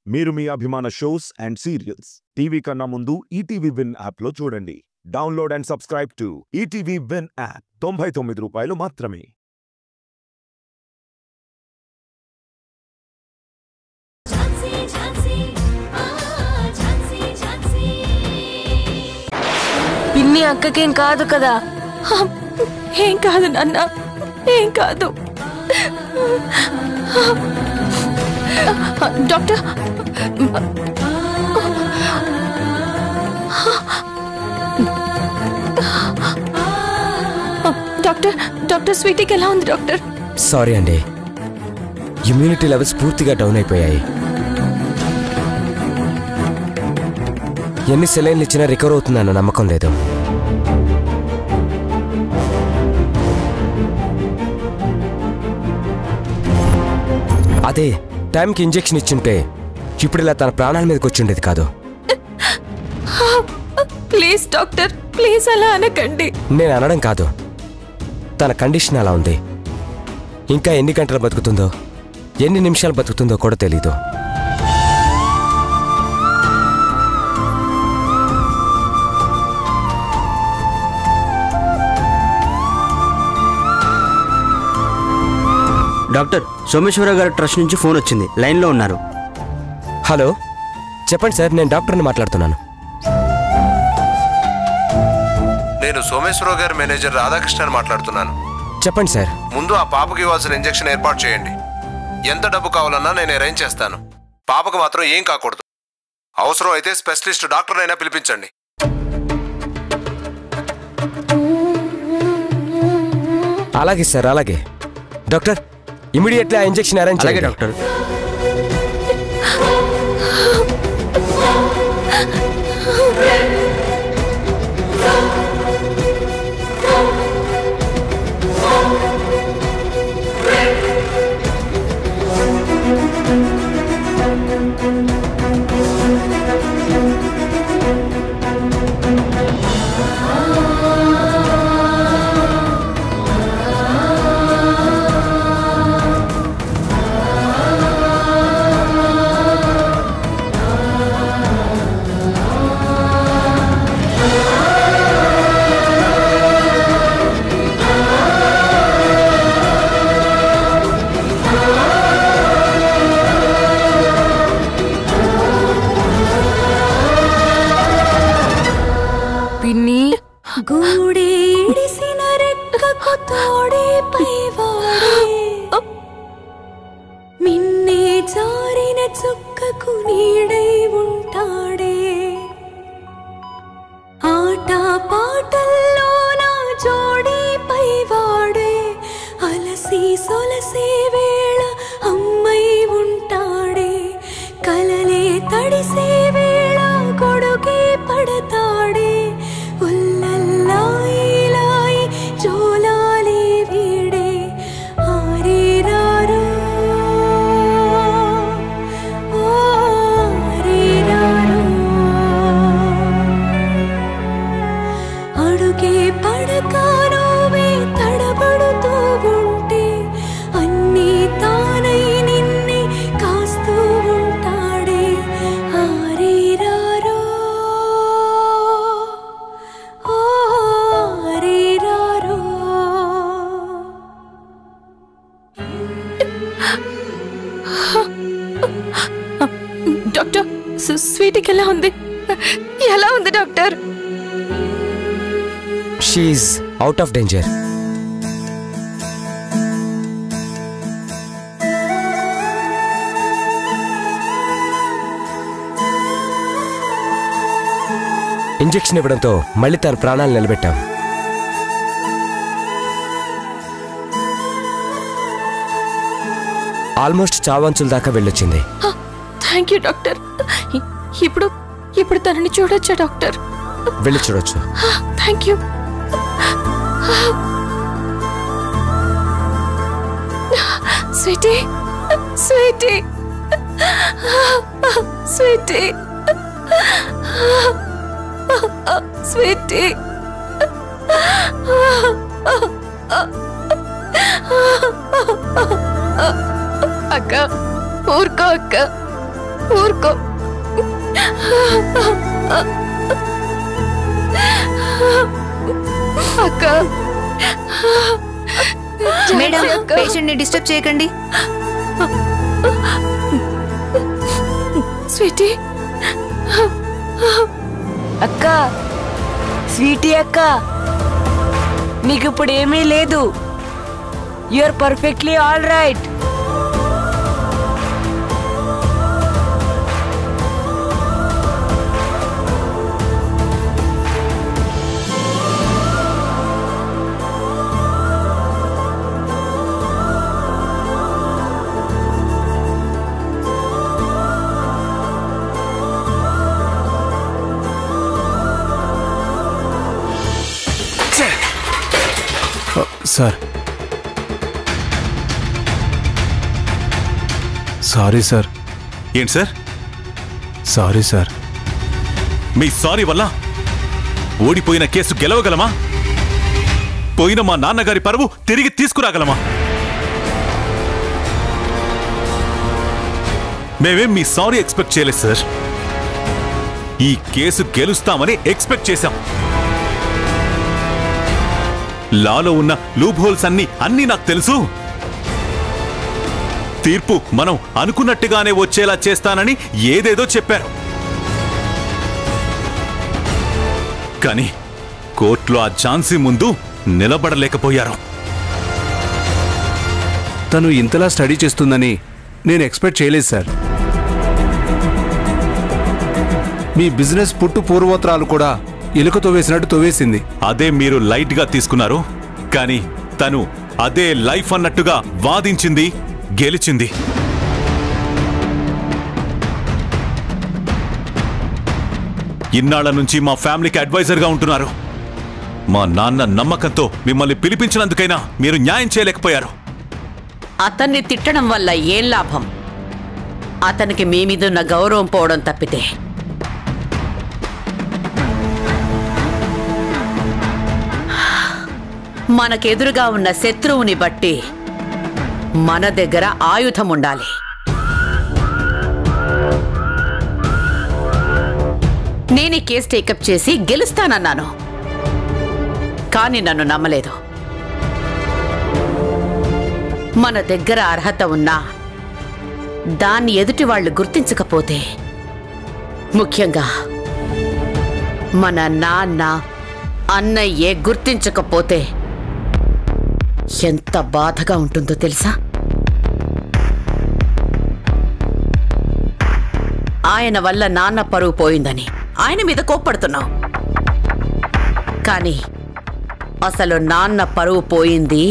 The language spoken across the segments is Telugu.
మీరు మీ అభిమాన షోస్ అండ్ సీరియల్స్ టీవీ కన్నా ముందు ఈటీవీ విన్ యాప్లో చూడండి. Download and subscribe to ETV win app. 99 రూపాయలు మాత్రమే. పిన్ని అక్కకేం కాదు కదా? ఏం కాదు నాన్న, ఏం కాదు. డాక్టర్ డాక్టర్ డాక్టర్ స్వీటీకి ఎలా ఉంది డాక్టర్? సారీ అండి, ఇమ్యూనిటీ లెవెల్స్ పూర్తిగా డౌన్ అయిపోయాయి. ఎన్ని సెలైన్లు ఇచ్చినా రికవర్ అవుతుందన్న నమ్మకం లేదు. అదే టైంకి ఇంజెక్షన్ ఇచ్చుంటే ఇప్పుడు ఇలా తన ప్రాణాల మీదకి వచ్చి ఉండేది కాదు. ప్లీజ్ డాక్టర్, ప్లీజ్ అలా అనకండి. నేను అనడం కాదు, తన కండిషన్ అలా ఉంది. ఇంకా ఎన్ని గంటలు బతుకుతుందో, ఎన్ని నిమిషాలు బతుకుతుందో కూడా తెలీదు. డాక్టర్, సోమేశ్వరరావు గారి ట్రస్ట్ నుంచి ఫోన్ వచ్చింది, లైన్లో ఉన్నారు. హలో, చెప్పండి సార్, నేను డాక్టర్ని మాట్లాడుతున్నాను. నేను సోమేశ్వరరావు గారి మేనేజర్ రాధాకృష్ణని మాట్లాడుతున్నాను. చెప్పండి సార్. ముందు ఆ పాపకి ఇవ్వాల్సిన ఇంజెక్షన్ ఏర్పాటు చేయండి. ఎంత డబ్బు కావాలన్నా నేను అరేంజ్ చేస్తాను. పాపకు మాత్రం ఏం కాకూడదు. అవసరం అయితే స్పెషలిస్ట్ డాక్టర్ అయినా పిలిపించండి. అలాగే సార్, అలాగే. డాక్టర్, ఇమీడియట్లీ ఆ ఇంజెక్షన్ అరేంజ్ చేయండి. డాక్టర్. గూడేడిసిన రెక్కకు తోడే పైవాడే, మిన్నే జారిన చుక్కకు నీడై ఉంటాడే. ఆట పాటల్లో నా జోడి పైవాడే, అలసి సొలసే వేళ అమ్మై ఉంటాడే. కలలే తడిసే వేళ కొడుకే పడతాడే. డాక్టర్, స్వీటీకి ఎలా ఉంది? ఎలా ఉంది doctor? She is out of danger. Injection ఇవ్వడంతో మళ్ళీ తన ప్రాణాలు నిలబెట్టాం. ఆల్మోస్ట్ చావంచుల దాకా వెళ్ళొచ్చింది. Thank you doctor. ఇప్పుడు ఇప్పుడు తనని చూడొచ్చా డాక్టర్? వెళ్ళి చూడొచ్చు. Thank you. Sweetie, sweetie, sweetie, sweetie. అక్క, ఊరుకో అక్క, ఊరుకో. అక్క మేడం, పేషెంట్ ని డిస్టర్బ్ చేయకండి. స్వీటీ అక్క, స్వీటీ అక్క, నీకు ఇప్పుడు ఏమీ లేదు. You are perfectly all right. Sir, sorry sir. ఏంటి సార్? Sorry sir. మీ సారీ వల్ల ఓడిపోయిన కేసు గెలవగలమా? పోయిన మా నాన్నగారి పరువు తిరిగి తీసుకురాగలమా? మేమేం మీ సారీ ఎక్స్పెక్ట్ చేయలేదు సార్. ఈ కేసు గెలుస్తామని ఎక్స్పెక్ట్ చేశాం. లాలో ఉన్న లూప్ హోల్స్ అన్నీ నాకు తెలుసు. తీర్పు మనం అనుకున్నట్టుగానే వచ్చేలా చేస్తానని ఏదేదో చెప్పారు. కానీ కోర్టులో ఆ ఝాన్సీ ముందు నిలబడలేకపోయారు. తను ఇంతలా స్టడీ చేస్తుందని నేను ఎక్స్పెక్ట్ చేయలేదు సార్. మీ బిజినెస్ పుట్టు పూర్వోత్తరాలు కూడా ఎలుక తోవేసినట్టు తోవేసింది. అదే మీరు లైట్ గా తీసుకున్నారు. కానీ తను అదే లైఫ్ అన్నట్టుగా వాదించింది, గెలిచింది. ఇన్నాళ్ల నుంచి మా ఫ్యామిలీకి అడ్వైజర్గా ఉంటున్నారు. మా నాన్న నమ్మకంతో మిమ్మల్ని పిలిపించినందుకైనా మీరు న్యాయం చేయలేకపోయారు. అతన్ని తిట్టడం వల్ల ఏం లాభం? అతనికి మీ మీదున్న గౌరవం పోవడం తప్పితే. మనకెదురుగా ఉన్న శత్రువుని బట్టి మన దగ్గర ఆయుధం ఉండాలి. నేను ఈ కేసు టేకప్ చేసి గెలుస్తానన్నాను, కానీ నన్ను నమ్మలేదు. మన దగ్గర అర్హత ఉన్నా దాన్ని ఎదుటి వాళ్ళు గుర్తించకపోతే, ముఖ్యంగా మన నాన్న అన్నయ్యే గుర్తించకపోతే ఎంత బాధగా ఉంటుందో తెలుసా? ఆయన వల్ల నాన్న పరువు పోయిందని ఆయన మీద కోప్పడుతున్నావు. కానీ అసలు నాన్న పరువు పోయింది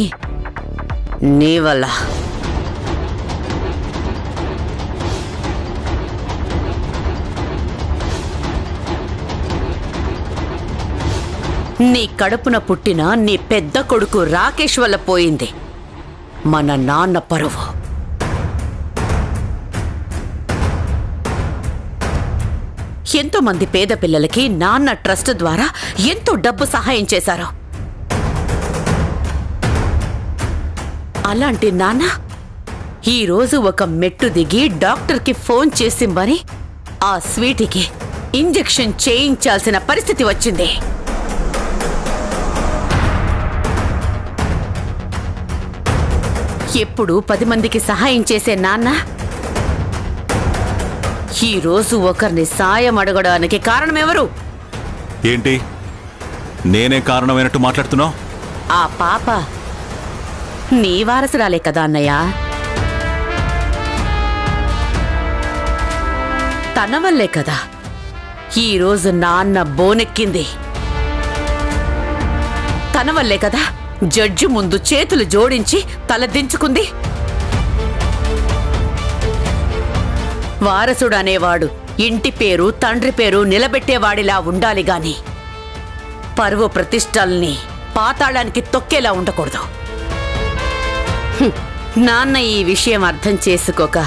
నీ వల్ల. నీ కడుపున పుట్టిన నీ పెద్ద కొడుకు రాకేష్ వల్ల పోయింది మన నాన్న పరువు. ఎంతో మంది పేద పిల్లలకి నాన్న ట్రస్ట్ ద్వారా ఎంతో డబ్బు సహాయం చేశారు. అలాంటి నాన్న ఈరోజు ఒక మెట్టు దిగి డాక్టర్కి ఫోన్ చేసి మరి ఆ స్వీటీకి ఇంజెక్షన్ చేయించాల్సిన పరిస్థితి వచ్చింది. ఎప్పుడు 10 మందికి సహాయం చేసే నాన్న ఈరోజు ఒకరిని సాయం అడగడానికి కారణమెవరు? ఏంటి నేనే కారణమైనట్టు మాట్లాడుతున్నావు? ఆ పాప నీ వారసురాలే కదా అన్నయ్య. తన వల్లే కదా ఈరోజు నాన్న బోనెక్కింది. తన వల్లే కదా జడ్జి ముందు చేతులు జోడించి తలదించుకుంది. వారసుడు అనేవాడు ఇంటి పేరు తండ్రి పేరు నిలబెట్టేవాడిలా ఉండాలి గాని పరువు ప్రతిష్టల్ని పాతాళానికి తొక్కేలా ఉండకూడదు. నాన్న ఈ విషయం అర్థం చేసుకోక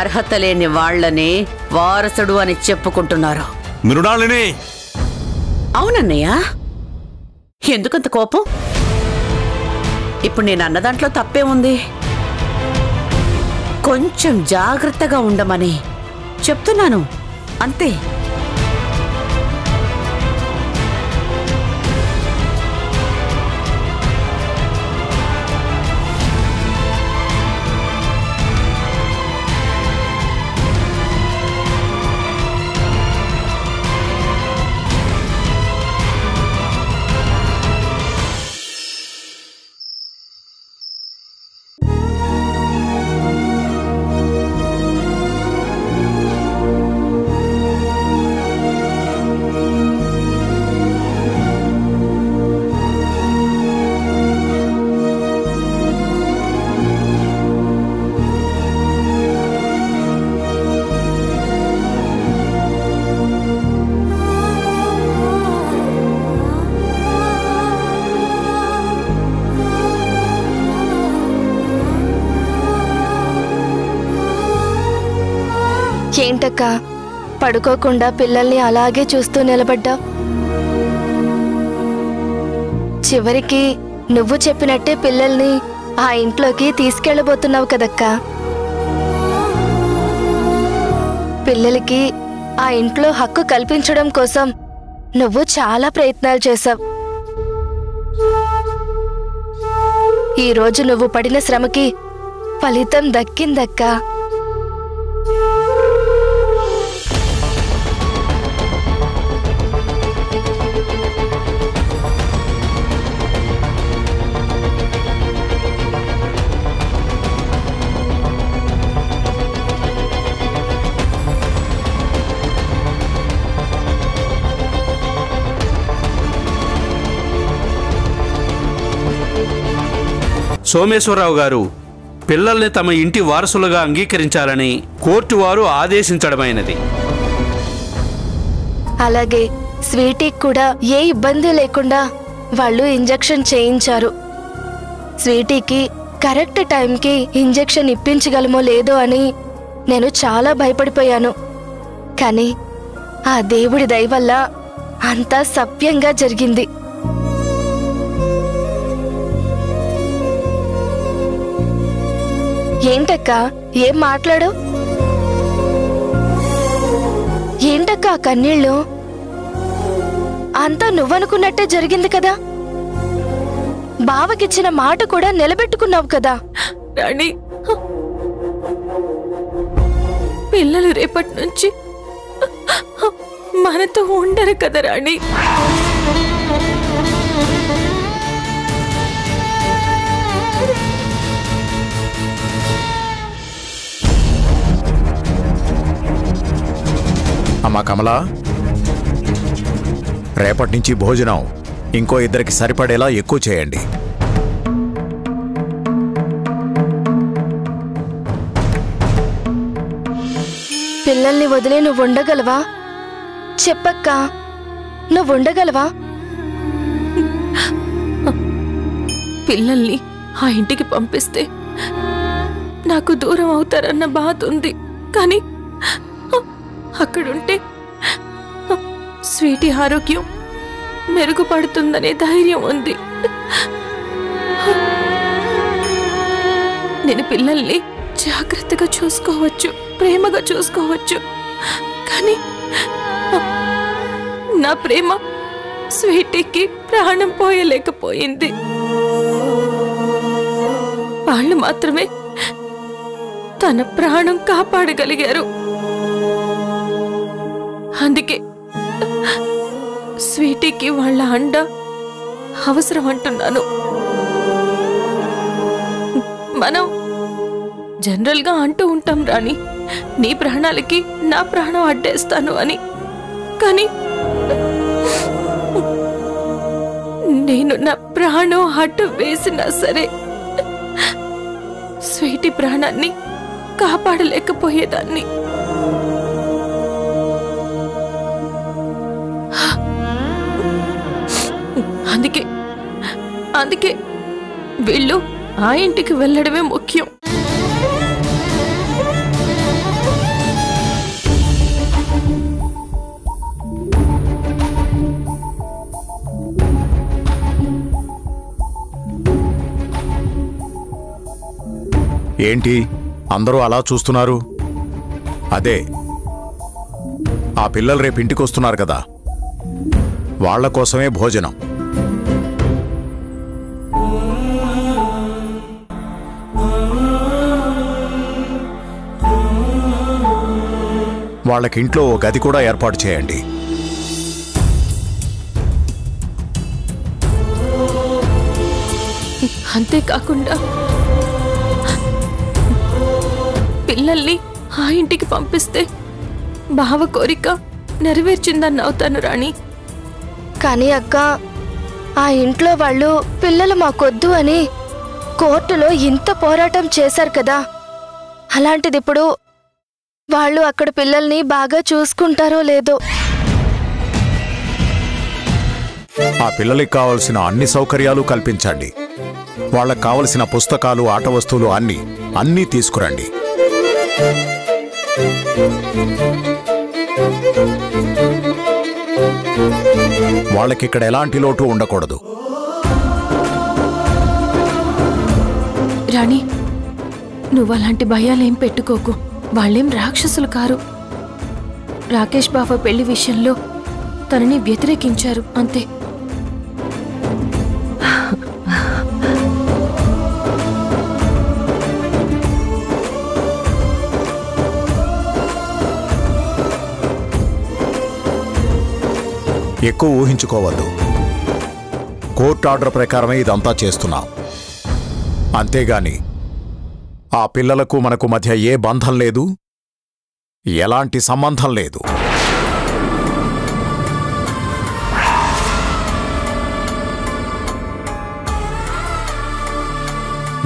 అర్హత లేని వాళ్లనే వారసుడు అని చెప్పుకుంటున్నారు. మృణాళిని! అవునన్నయ్య, ఎందుకంత కోపం? ఇప్పుడు నేను అన్న దాంట్లో తప్పే ఉంది. కొంచెం జాగ్రత్తగా ఉండమని చెప్తున్నాను అంతే. ఏంటక్క పడుకోకుండా పిల్లల్ని అలాగే చూస్తూ నిలబడ్డా? చివరికి నువ్వు చెప్పినట్టే పిల్లల్ని ఆ ఇంట్లోకి తీసుకెళ్ళబోతున్నావు కదక్కా. పిల్లలకి ఆ ఇంట్లో హక్కు కల్పించడం కోసం నువ్వు చాలా ప్రయత్నాలు చేశావు. ఈరోజు నువ్వు పడిన శ్రమకి ఫలితం దక్కిందక్కా. సోమేశ్వరరావు గారు పిల్లల్ని తమ ఇంటి వారసులుగా అంగీకరించాలని కోర్టు వారు ఆదేశించడమైనది. అలాగే స్వీటీకి కూడా ఏ ఇబ్బంది లేకుండా వాళ్ళు ఇంజెక్షన్ చేయించారు. స్వీటీకి కరెక్ట్ టైంకి ఇంజెక్షన్ ఇప్పించగలమో లేదో అని నేను చాలా భయపడిపోయాను. కానీ ఆ దేవుడి దయ వల్ల అంతా సవ్యంగా జరిగింది. ఏంటక్క ఏం మాట్లాడు? ఏంటక్క కన్నీళ్ళు? అంతా నువ్వనుకున్నట్టే జరిగింది కదా? బావకిచ్చిన మాట కూడా నిలబెట్టుకున్నావు కదా? రాణి, పిల్లలు రేపటి నుంచి మనతో ఉండరు కదా రాణి. అమ్మా కమలా, రేపటి నుంచి భోజనం ఇంకో ఇద్దరికి సరిపడేలా ఎక్కువ చేయండి. పిల్లల్ని వదిలే నువ్వు ఉండగలవా? చెప్పక్క, నువ్వు ఉండగలవా? పిల్లల్ని ఆ ఇంటికి పంపిస్తే నాకు దూరం అవుతారన్న బాధ ఉంది. కానీ అక్కడుంటే స్వీటీ ఆరోగ్యం మెరుగుపడుతుందనే ధైర్యం ఉంది. నేను పిల్లల్ని జాగ్రత్తగా చూసుకోవచ్చు, ప్రేమగా చూసుకోవచ్చు. కానీ నా ప్రేమ స్వీటీకి ప్రాణం పోయలేకపోయింది. వాళ్ళు మాత్రమే తన ప్రాణం కాపాడగలిగారు. అందుకే స్వీటీకి వాళ్ళ అండ అవసరం అంటున్నాను. మనం జనరల్గా అంటూ ఉంటాం రాణి, నీ ప్రాణాలకి నా ప్రాణం అడ్డేస్తాను అని. కానీ నేను నా ప్రాణం అడ్డు వేసినా సరే స్వీటీ ప్రాణాన్ని కాపాడలేకపోయేదాన్ని. అందుకే వీళ్ళు ఆ ఇంటికి వెళ్ళడమే ముఖ్యం. ఏంటి అందరూ అలా చూస్తున్నారు? అదే ఆ పిల్లలు రేపు ఇంటికి వస్తున్నారు కదా, వాళ్ల కోసమే భోజనం. వాళ్ళకింట్లో ఓ గది కూడా ఏర్పాటు చేయండి. అంతేకాకుండా పిల్లల్ని ఆ ఇంటికి పంపిస్తే బావ కోరిక నెరవేర్చిందని అవుతాను రాణి. కానీ అక్క, ఆ ఇంట్లో వాళ్ళు పిల్లలు మాకొద్దు అని కోర్టులో ఇంత పోరాటం చేశారు కదా, అలాంటిది ఇప్పుడు వాళ్ళు అక్కడ పిల్లల్ని బాగా చూసుకుంటారో లేదో. ఆ పిల్లలకి కావలసిన అన్ని సౌకర్యాలు కల్పించండి. వాళ్ళకు కావలసిన పుస్తకాలు, ఆట వస్తువులు అన్నీ తీసుకురండి. వాళ్ళకిక్కడ ఎలాంటి లోటు ఉండకూడదు. రాణి, నువ్వలాంటి భయాలేం పెట్టుకోకు. వాళ్ళేం రాక్షసులు కారు. రాకేష్ బావ పెళ్లి విషయంలో తనని వ్యతిరేకించారు అంతే. ఎక్కువ ఊహించుకోవద్దు. కోర్టు ఆర్డర్ ప్రకారమే ఇదంతా చేస్తున్నాం. అంతేగాని ఆ పిల్లలకు మనకు మధ్య ఏ బంధం లేదు, ఎలాంటి సంబంధం లేదు.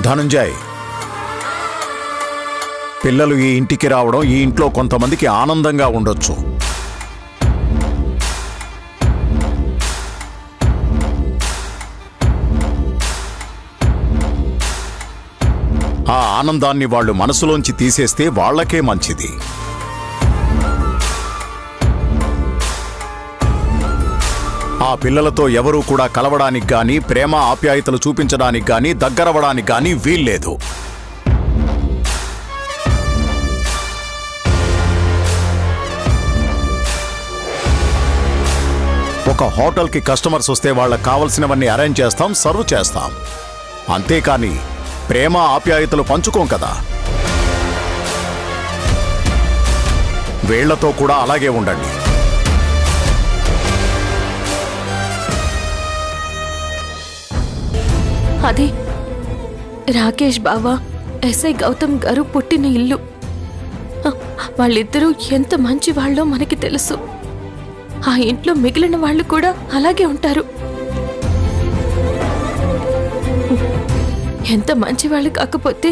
ధనుంజయ్, పిల్లలు ఈ ఇంటికి రావడం ఈ ఇంట్లో కొంతమందికి ఆనందంగా ఉండొచ్చు. ఆ ఆనందాన్ని వాళ్ళు మనసులోంచి తీసేస్తే వాళ్లకే మంచిది. ఆ పిల్లలతో ఎవరూ కూడా కలవడానికి గాని, ప్రేమ ఆప్యాయతలు చూపించడానికి గాని, దగ్గరవడానికి గాని వీల్లేదు. ఒక హోటల్కి కస్టమర్స్ వస్తే వాళ్ళకి కావలసినవన్నీ అరేంజ్ చేస్తాం, సర్వ్ చేస్తాం. అంతేకాని ప్రేమ ఆప్యాయతలు పంచుకోం కదా. వీళ్లతో కూడా అలాగే ఉండండి. అదే రాకేష్ బావ, ఎస్ఐ గౌతమ్ గారు పుట్టిన ఇల్లు. వాళ్ళిద్దరూ ఎంత మంచి వాళ్ళో మనకి తెలుసు. ఆ ఇంట్లో మిగిలిన వాళ్ళు కూడా అలాగే ఉంటారు. ఎంత మంచి వాళ్ళు కాకపోతే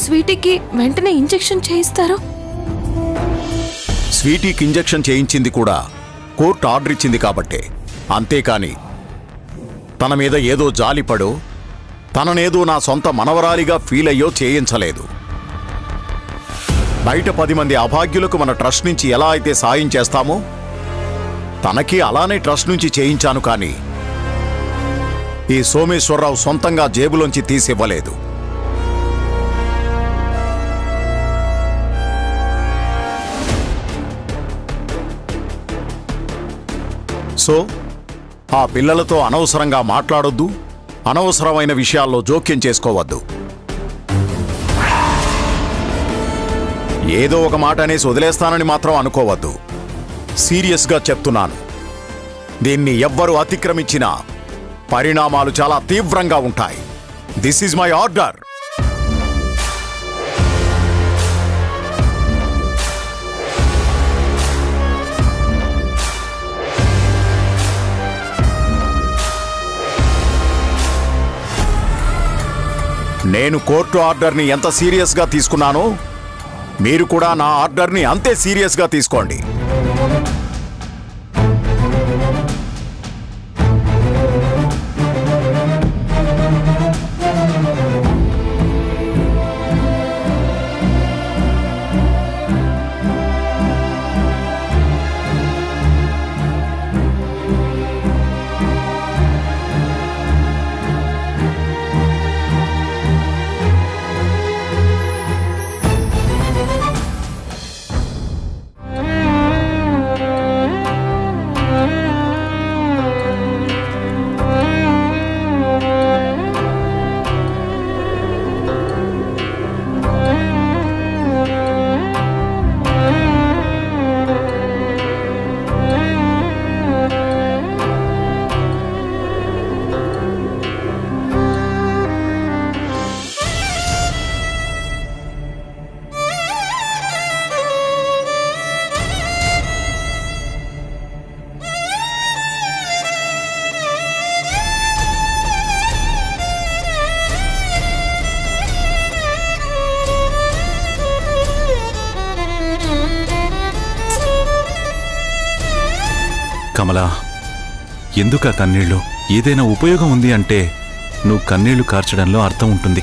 స్వీటీకి వెంటనే ఇంజెక్షన్ చేయిస్తారు. స్వీటీకి ఇంజెక్షన్ చేయించింది కూడా కోర్టు ఆర్డర్ ఇచ్చింది కాబట్టే. అంతేకాని తన మీద ఏదో జాలిపడో, తననేదో నా సొంత మనవరాలిగా ఫీల్ అయ్యో చేయించలేదు. బయట 10 మంది అభాగ్యులకు మన ట్రస్ట్ నుంచి ఎలా అయితే సాయం చేస్తామో తనకి అలానే ట్రస్ట్ నుంచి చేయించాను. కానీ ఈ సోమేశ్వరరావు సొంతంగా జేబులోంచి తీసివ్వలేదు. సో ఆ పిల్లలతో అనవసరంగా మాట్లాడొద్దు, అనవసరమైన విషయాల్లో జోక్యం చేసుకోవద్దు. ఏదో ఒక మాట అనేసి వదిలేస్తానని మాత్రం అనుకోవద్దు. సీరియస్గా చెప్తున్నాను. దీన్ని ఎవ్వరూ అతిక్రమించినా పరిణామాలు చాలా తీవ్రంగా ఉంటాయి. This is my order. నేను కోర్టు ఆర్డర్ని ఎంత సీరియస్గా తీసుకున్నానో మీరు కూడా నా ఆర్డర్ని అంతే సీరియస్గా తీసుకోండి. కమలా, ఎందుకా కన్నీళ్లు? ఏదైనా ఉపయోగం ఉంది అంటే నువ్వు కన్నీళ్లు కార్చడంలో అర్థం ఉంటుంది.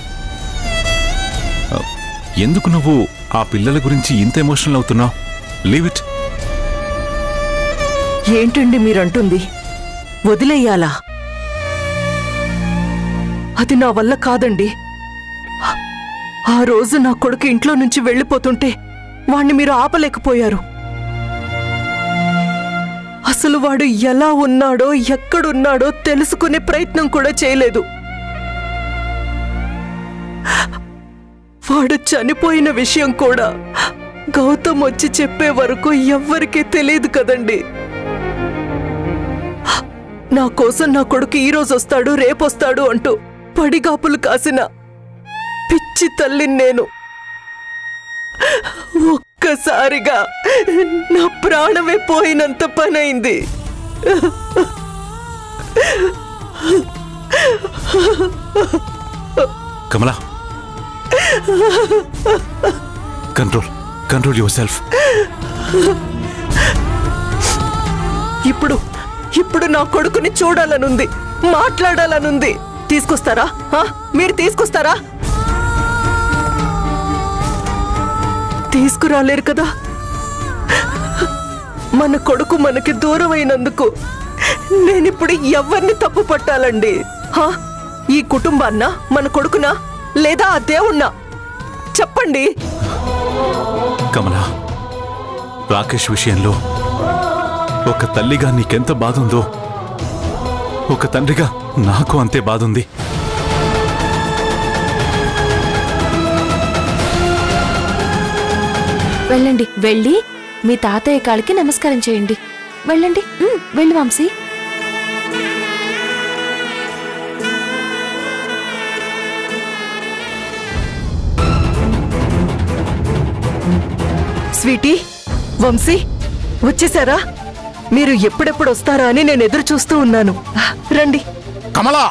ఎందుకు నువ్వు ఆ పిల్లల గురించి ఇంత ఎమోషనల్ అవుతున్నావు? Leave it. ఏంటండి మీరంటుంది? వదిలేయాలా? అది నా వల్ల కాదండి. ఆ రోజు నా కొడుకు ఇంట్లో నుంచి వెళ్ళిపోతుంటే వాణ్ణి మీరు ఆపలేకపోయారు. అసలు వాడు ఎలా ఉన్నాడో ఎక్కడున్నాడో తెలుసుకునే ప్రయత్నం కూడా చేయలేదు. వాడు చనిపోయిన విషయం కూడా గౌతమ్ వచ్చి చెప్పే వరకు ఎవ్వరికీ తెలియదు కదండి. నా కోసం నా కొడుకు ఈరోజు వస్తాడు రేపొస్తాడు అంటూ పడిగాపులు కాసిన పిచ్చి తల్లిని నేను. ఒక్కసారిగా నా ప్రాణమే పోయినంత పనైంది. కమలా, కంట్రోల్ యువర్ సెల్ఫ్. ఇప్పుడు నా కొడుకుని చూడాలనుంది, మాట్లాడాలనుంది. తీసుకొస్తారా? మీరు తీసుకొస్తారా? తీసుకురాలేరు కదా. మన కొడుకు మనకి దూరం అయినందుకు నేనిప్పుడు ఎవరిని తప్పు పట్టాలండి? ఈ కుటుంబాన్నా, మన కొడుకునా, లేదా ఆ దేవుణ్ణా? చెప్పండి. కమలా, రాకేష్ విషయంలో ఒక తల్లిగా నీకెంత బాధ ఉందో ఒక తండ్రిగా నాకు అంతే బాధ ఉంది. వెళ్ళండి, వెళ్ళి మీ తాతయ్య కాళ్ళకి నమస్కారం చేయండి. వెళ్ళండి, వెళ్ళి వంశీ. స్వీటీ, వంశీ వచ్చేసారా? మీరు ఎప్పుడెప్పుడు వస్తారా అని నేను ఎదురు చూస్తూ ఉన్నాను. రండి. కమలా!